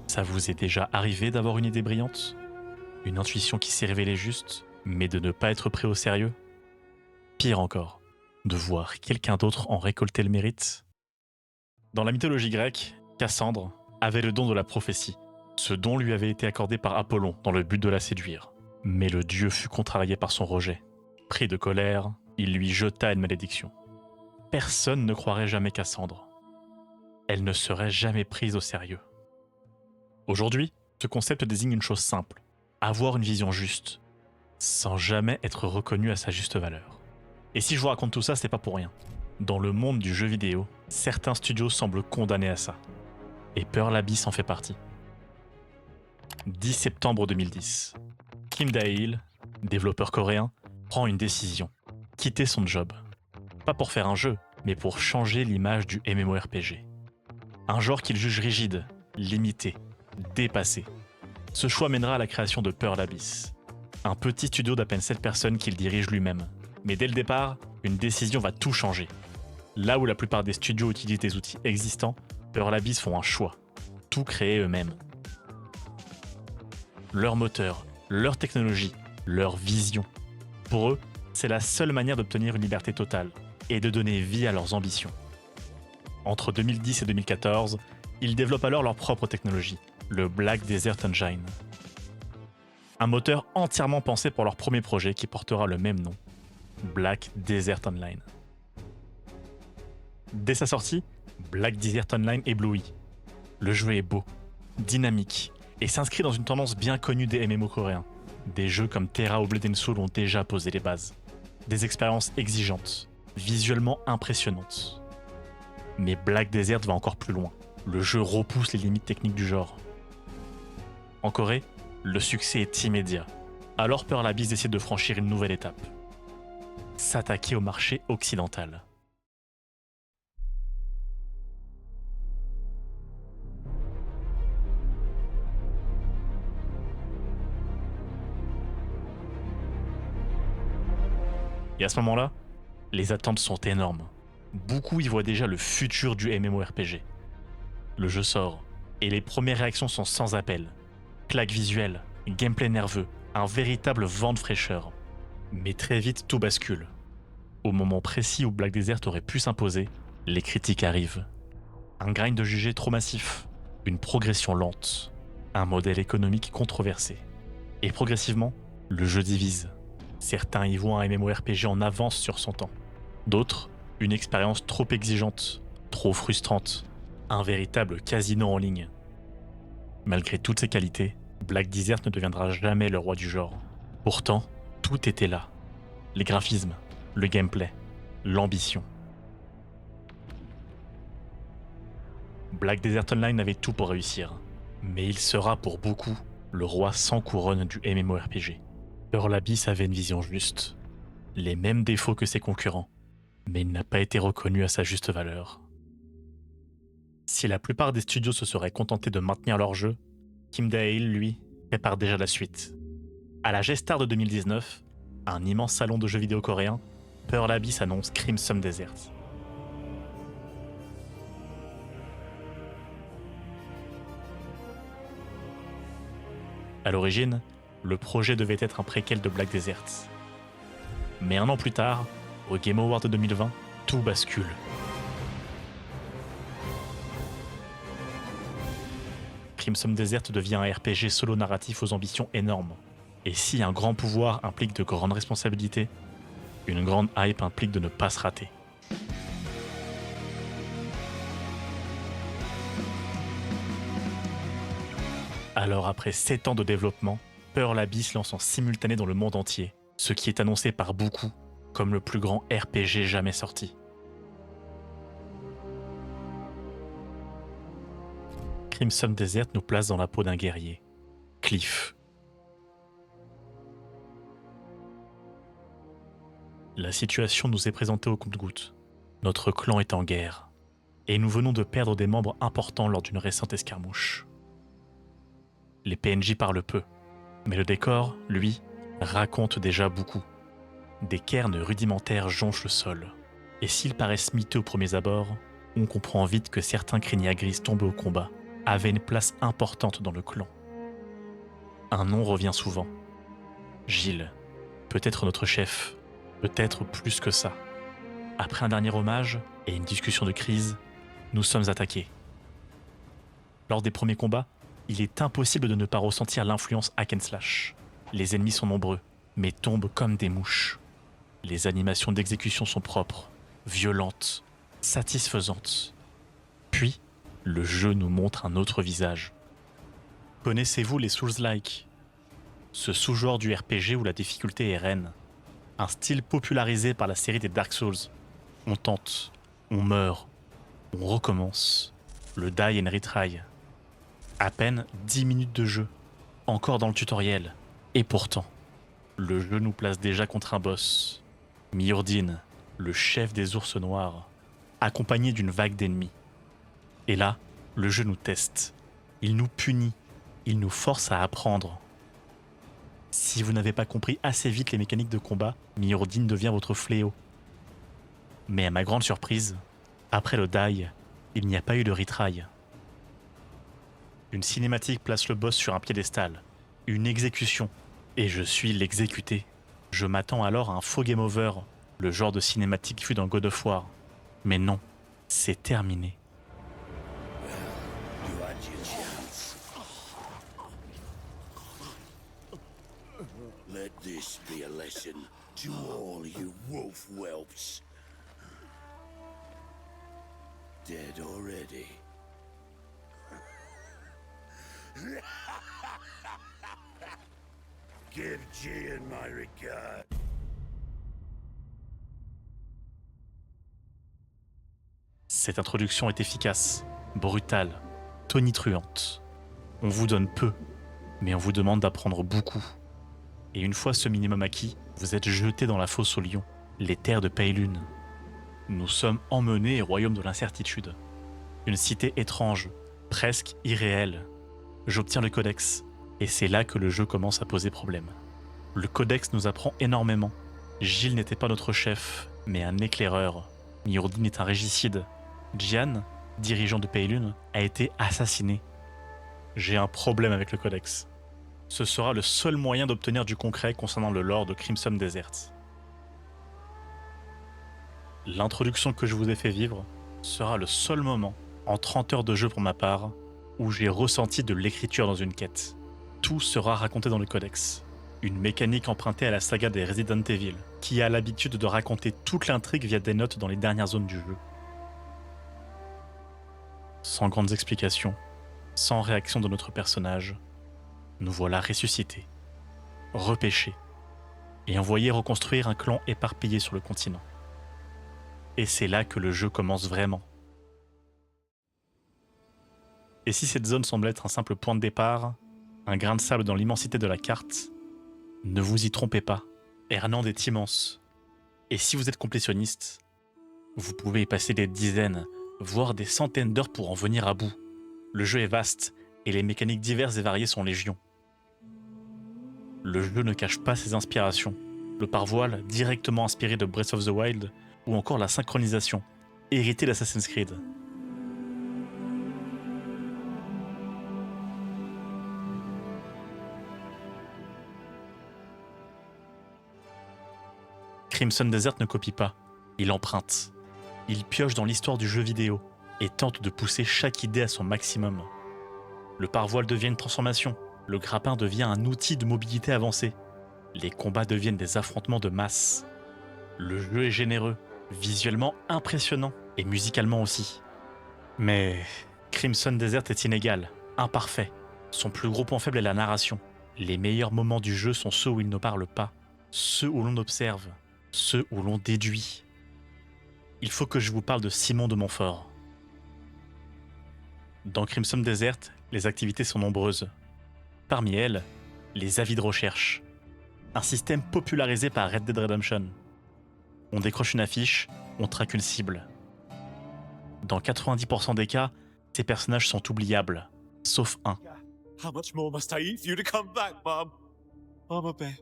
Ça vous est déjà arrivé d'avoir une idée brillante? Une intuition qui s'est révélée juste, mais de ne pas être pris au sérieux? Pire encore, de voir quelqu'un d'autre en récolter le mérite? Dans la mythologie grecque, Cassandre avait le don de la prophétie. Ce don lui avait été accordé par Apollon dans le but de la séduire. Mais le dieu fut contrarié par son rejet. Pris de colère, il lui jeta une malédiction. Personne ne croirait jamais Cassandre. Elle ne serait jamais prise au sérieux. Aujourd'hui, ce concept désigne une chose simple, avoir une vision juste, sans jamais être reconnu à sa juste valeur. Et si je vous raconte tout ça, c'est pas pour rien. Dans le monde du jeu vidéo, certains studios semblent condamnés à ça. Et Pearl Abyss en fait partie. 10 septembre 2010. Kim Dae-il, développeur coréen, prend une décision. Quitter son job. Pas pour faire un jeu, mais pour changer l'image du MMORPG. Un genre qu'il juge rigide, limité, dépassé. Ce choix mènera à la création de Pearl Abyss, un petit studio d'à peine 7 personnes qu'il dirige lui-même. Mais dès le départ, une décision va tout changer. Là où la plupart des studios utilisent des outils existants, Pearl Abyss font un choix. Tout créer eux-mêmes. Leur moteur, leur technologie, leur vision. Pour eux, c'est la seule manière d'obtenir une liberté totale et de donner vie à leurs ambitions. Entre 2010 et 2014, ils développent alors leur propre technologie, le Black Desert Engine. Un moteur entièrement pensé pour leur premier projet qui portera le même nom, Black Desert Online. Dès sa sortie, Black Desert Online éblouit. Le jeu est beau, dynamique et s'inscrit dans une tendance bien connue des MMO coréens. Des jeux comme Terra ou Blade & Soul ont déjà posé les bases. Des expériences exigeantes, visuellement impressionnantes. Mais Black Desert va encore plus loin. Le jeu repousse les limites techniques du genre. En Corée, le succès est immédiat. Alors Pearl Abyss décide de franchir une nouvelle étape. S'attaquer au marché occidental. Et à ce moment-là, les attentes sont énormes. Beaucoup y voient déjà le futur du MMORPG. Le jeu sort, et les premières réactions sont sans appel. Claques visuelles, gameplay nerveux, un véritable vent de fraîcheur. Mais très vite, tout bascule. Au moment précis où Black Desert aurait pu s'imposer, les critiques arrivent. Un grind jugé trop massif, une progression lente, un modèle économique controversé. Et progressivement, le jeu divise. Certains y voient un MMORPG en avance sur son temps. D'autres, une expérience trop exigeante, trop frustrante, un véritable casino en ligne. Malgré toutes ces qualités, Black Desert ne deviendra jamais le roi du genre. Pourtant, tout était là. Les graphismes, le gameplay, l'ambition. Black Desert Online avait tout pour réussir, mais il sera pour beaucoup le roi sans couronne du MMORPG. Pearl Abyss avait une vision juste, les mêmes défauts que ses concurrents, mais il n'a pas été reconnu à sa juste valeur. Si la plupart des studios se seraient contentés de maintenir leur jeu, Kim Dae-il, lui, prépare déjà la suite. À la G-Star de 2019, un immense salon de jeux vidéo coréen, Pearl Abyss annonce Crimson Desert. À l'origine, le projet devait être un préquel de Black Desert. Mais un an plus tard, au Game Awards 2020, tout bascule. Crimson Desert devient un RPG solo narratif aux ambitions énormes. Et si un grand pouvoir implique de grandes responsabilités, une grande hype implique de ne pas se rater. Alors après 7 ans de développement, Pearl Abyss lance en simultané dans le monde entier, ce qui est annoncé par beaucoup comme le plus grand RPG jamais sorti. Crimson Desert nous place dans la peau d'un guerrier, Cliff. La situation nous est présentée au compte-gouttes. Notre clan est en guerre, et nous venons de perdre des membres importants lors d'une récente escarmouche. Les PNJ parlent peu, mais le décor, lui, raconte déjà beaucoup. Des cairns rudimentaires jonchent le sol, et s'ils paraissent miteux aux premiers abords, on comprend vite que certains criniers gris tombent au combat, avait une place importante dans le clan. Un nom revient souvent. Gilles, peut-être notre chef, peut-être plus que ça. Après un dernier hommage et une discussion de crise, nous sommes attaqués. Lors des premiers combats, il est impossible de ne pas ressentir l'influence hack and slash. Les ennemis sont nombreux, mais tombent comme des mouches. Les animations d'exécution sont propres, violentes, satisfaisantes. Puis, le jeu nous montre un autre visage. Connaissez-vous les Souls-like ? Ce sous-genre du RPG où la difficulté est reine. Un style popularisé par la série des Dark Souls. On tente, on meurt, on recommence. Le die and retry. À peine 10 minutes de jeu, encore dans le tutoriel. Et pourtant, le jeu nous place déjà contre un boss. Miordine, le chef des ours noirs, accompagné d'une vague d'ennemis. Et là, le jeu nous teste. Il nous punit. Il nous force à apprendre. Si vous n'avez pas compris assez vite les mécaniques de combat, Miordine devient votre fléau. Mais à ma grande surprise, après le die, il n'y a pas eu de retry. Une cinématique place le boss sur un piédestal. Une exécution. Et je suis l'exécuté. Je m'attends alors à un faux game over, le genre de cinématique vu dans God of War. Mais non, c'est terminé. You had your chance. Let this be a lesson to all you wolf whelps. Dead already. Give Gian my regard. Cette introduction est efficace, brutale, tonitruante. On vous donne peu, mais on vous demande d'apprendre beaucoup. Et une fois ce minimum acquis, vous êtes jeté dans la fosse aux lions, les terres de Peilune. Nous sommes emmenés au royaume de l'incertitude. Une cité étrange, presque irréelle. J'obtiens le codex, et c'est là que le jeu commence à poser problème. Le codex nous apprend énormément. Gilles n'était pas notre chef, mais un éclaireur. Miordine est un régicide. Gian, dirigeant de Peilune, a été assassiné. J'ai un problème avec le codex. Ce sera le seul moyen d'obtenir du concret concernant le lore de Crimson Desert. L'introduction que je vous ai fait vivre sera le seul moment, en 30 heures de jeu pour ma part, où j'ai ressenti de l'écriture dans une quête. Tout sera raconté dans le codex. Une mécanique empruntée à la saga des Resident Evil, qui a l'habitude de raconter toute l'intrigue via des notes dans les dernières zones du jeu. Sans grandes explications, sans réaction de notre personnage, nous voilà ressuscités, repêchés, et envoyés reconstruire un clan éparpillé sur le continent. Et c'est là que le jeu commence vraiment. Et si cette zone semble être un simple point de départ, un grain de sable dans l'immensité de la carte, ne vous y trompez pas, Hernande est immense. Et si vous êtes complétionniste, vous pouvez y passer des dizaines, voire des centaines d'heures pour en venir à bout. Le jeu est vaste, et les mécaniques diverses et variées sont légion. Le jeu ne cache pas ses inspirations. Le pare-voile, directement inspiré de Breath of the Wild, ou encore la synchronisation, héritée d'Assassin's Creed. Crimson Desert ne copie pas, il emprunte. Il pioche dans l'histoire du jeu vidéo et tente de pousser chaque idée à son maximum. Le pare-voile devient une transformation, le grappin devient un outil de mobilité avancée. Les combats deviennent des affrontements de masse. Le jeu est généreux, visuellement impressionnant et musicalement aussi. Mais Crimson Desert est inégal, imparfait. Son plus gros point faible est la narration. Les meilleurs moments du jeu sont ceux où il ne parle pas, ceux où l'on observe, ceux où l'on déduit. Il faut que je vous parle de Simon de Montfort. Dans Crimson Desert, les activités sont nombreuses. Parmi elles, les avis de recherche. Un système popularisé par Red Dead Redemption. On décroche une affiche, on traque une cible. Dans 90% des cas, ces personnages sont oubliables, sauf un. How much more must I eat for you to come back, Mom? Mama bear,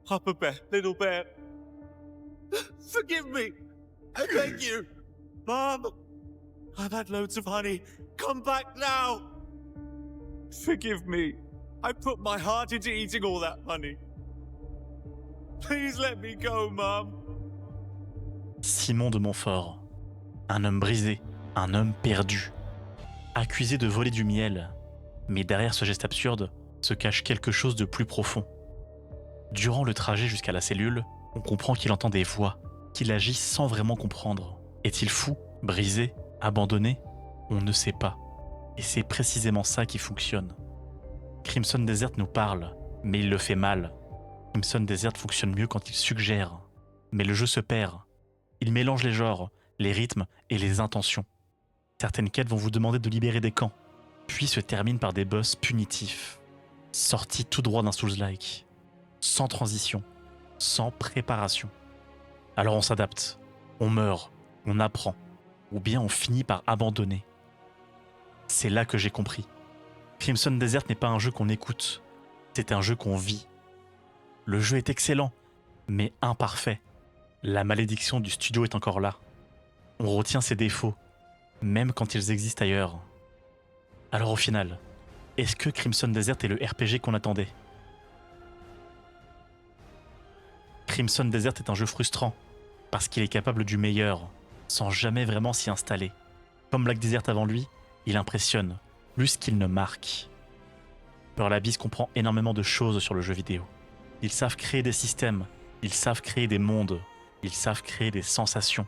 Papa bear, little bear. Forgive me. I beg you. Mom, I've had loads of honey. Come back now. Forgive me. I put my heart into eating all that money. Please let me go, Mum. Simon de Montfort, un homme brisé, un homme perdu, accusé de voler du miel, mais derrière ce geste absurde se cache quelque chose de plus profond. Durant le trajet jusqu'à la cellule, on comprend qu'il entend des voix, qu'il agit sans vraiment comprendre. Est-il fou, brisé, abandonné? On ne sait pas. Et c'est précisément ça qui fonctionne. Crimson Desert nous parle, mais il le fait mal. Crimson Desert fonctionne mieux quand il suggère. Mais le jeu se perd. Il mélange les genres, les rythmes et les intentions. Certaines quêtes vont vous demander de libérer des camps, puis se terminent par des boss punitifs, sortis tout droit d'un Souls-like, sans transition, sans préparation. Alors on s'adapte, on meurt, on apprend, ou bien on finit par abandonner. C'est là que j'ai compris. Crimson Desert n'est pas un jeu qu'on écoute, c'est un jeu qu'on vit. Le jeu est excellent, mais imparfait. La malédiction du studio est encore là. On retient ses défauts, même quand ils existent ailleurs. Alors au final, est-ce que Crimson Desert est le RPG qu'on attendait? Crimson Desert est un jeu frustrant, parce qu'il est capable du meilleur, sans jamais vraiment s'y installer. Comme Black Desert avant lui, il impressionne, plus qu'il ne marque. Pearl Abyss comprend énormément de choses sur le jeu vidéo. Ils savent créer des systèmes, ils savent créer des mondes, ils savent créer des sensations.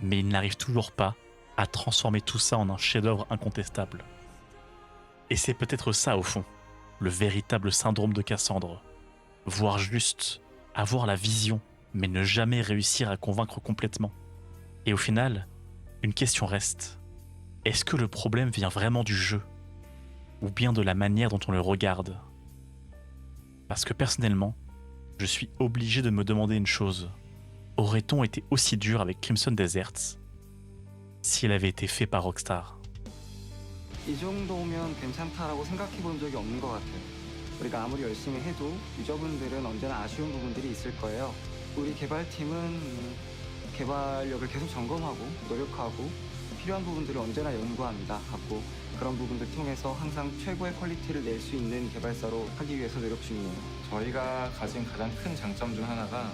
Mais ils n'arrivent toujours pas à transformer tout ça en un chef-d'œuvre incontestable. Et c'est peut-être ça au fond, le véritable syndrome de Cassandre. Voir juste, avoir la vision, mais ne jamais réussir à convaincre complètement. Et au final, une question reste. Est-ce que le problème vient vraiment du jeu? Ou bien de la manière dont on le regarde? Parce que personnellement, je suis obligé de me demander une chose. Aurait-on été aussi dur avec Crimson Desert s'il avait été fait par Rockstar? 이 정도면 괜찮다라고 생각해 본 적이 없는 것 같아요. 우리가 아무리 열심히 해도 유저분들은 언제나 아쉬운 부분들이 있을 거예요. 우리 개발팀은 개발력을 계속 점검하고 노력하고 필요한 부분들을 언제나 연구합니다. 하고 그런 부분들 통해서 항상 최고의 퀄리티를 낼 수 있는 개발사로 하기 위해서 노력 중이에요. 저희가 가진 가장 큰 장점 중 하나가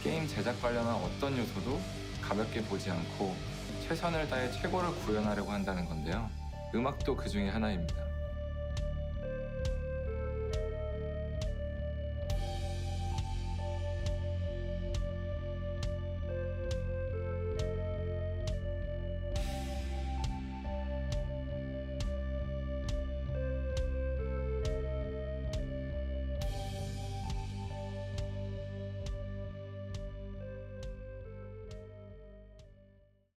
게임 제작 관련한 어떤 요소도 가볍게 보지 않고 최선을 다해 최고를 구현하려고 한다는 건데요. 음악도 그 중에 하나입니다.